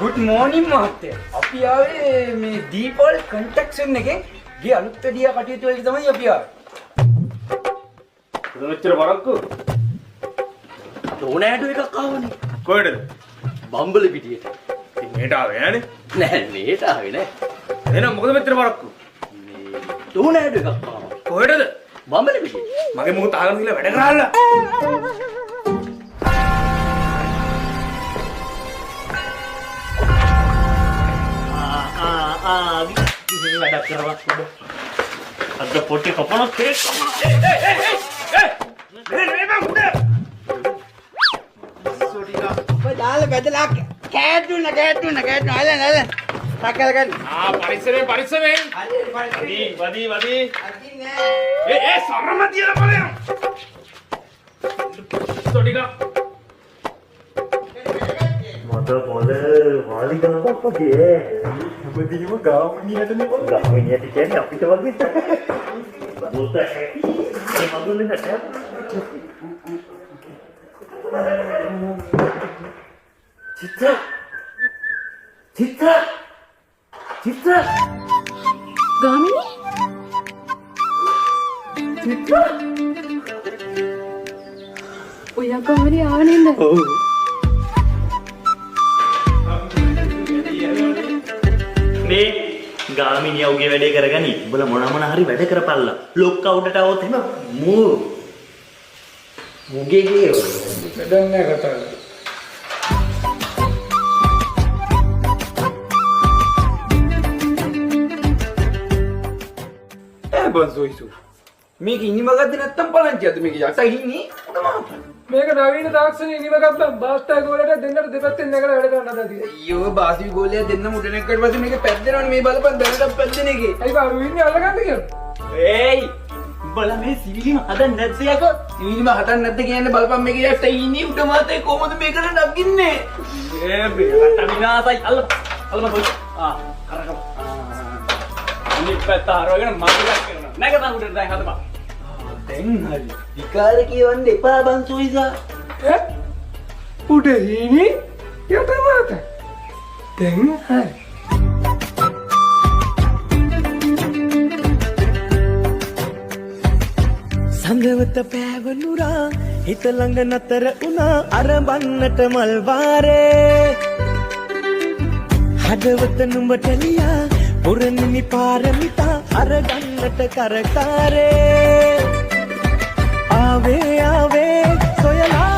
Good morning මහත්තයා. අපි ආවේ මේ දීපල් කන්ස්ට්‍රක්ෂන් එකෙන් ගේ අලුත් වැඩියා කටයුතු වලට තමයි අපි ආවේ. මෙච්චර වරක්කු ටෝනෑඩෝ එකක් ආවනේ. කොහෙටද? බම්බල පිටියට. ඉතින් මේට ආවේ නෑනේ. නෑ මේට ආවේ නෑ. එහෙනම් මොකද මෙච්චර වරක්කු? මේ ටෝනෑඩෝ එකක් ආවා. කොහෙටද? බම්බල පිටියට. මගේ මොකද ආගෙන ගිහලා වැඩ කරාල්ලා. ඉතින් වැඩක් කරවක් ඔබ. අද පොටි කපන කේක් කපන. ඔය දාලා බෙදලා කෑටුන අල්ලන්න. තාකල ගන්න. පරිස්සමෙන්. වදී. සරම තියලා බලයන්. සොටිකා. මට පොද වාලිකනක් වගේ. හැමදේම ගාමිනියටනේ වගේ. ගාමිනියට කියන්නේ අපිට වගේ. මොකද හැටි ඒ මගුලේ නැට. චිත්‍ර ගාමිණී ඔයා කොහමද ආවේ නේද? ඔව් මේ ගාමිණිය උගේ වැඩේ කරගනි. උඹලා මොන හරි වැඩ කරපල්ලා. ලොක් අවුටට આવොත් එහෙම මුගේ ගේ වැඩක් නෑ කතා කරලා. බන්සොයිසු මේක ඉනිමගද්ද නැත්තම් පලංචියද මේක යට ඉන්නේ මේක නවීන තාක්ෂණය ඉනිම ගත්තා බාස්ටා ගෝලට දෙන්නට දෙපැත්තෙන් නැගලා වැඩ කරන්න හදලා අයියෝ බාසි ගෝලයා දෙන්න මුඩනක් කට පස්සේ මේක පැද්දෙනවනේ මේ බලපන් දැනට පැද්දෙන එකේ ඇයි බා රුවින්නේ අල්ලගන්න කියලා ඒයි උඹලා මේ සිවිලිම හදන්න නැද්ද යකෝ? ඉනිම හටන්න නැද්ද කියන්නේ බලපන් මේක යට ඉන්නේ උඩ මාතේ කොහොමද මේකට නගින්නේ ඒ බේලට විනාසයි අල්ල බොයි කරකම අනිත් පැත්ත හරවගෙන මාර්ගයක් කරනවා. නැගලා උඩට දැන් හදපන්. දැන් හරි විකාර කියවන්න එපා බන්සොයිසා උඩ හීනි යට මාත දැන් හරි සඳවත පෑවනුරා හිත ළඟ නතර වුණා අරඹන්නට මල් වාරේ හදවත නුඹට ලියා පුරනිනි පාරමිතා අරගන්නට කරකාරේ ආවේ සොයලා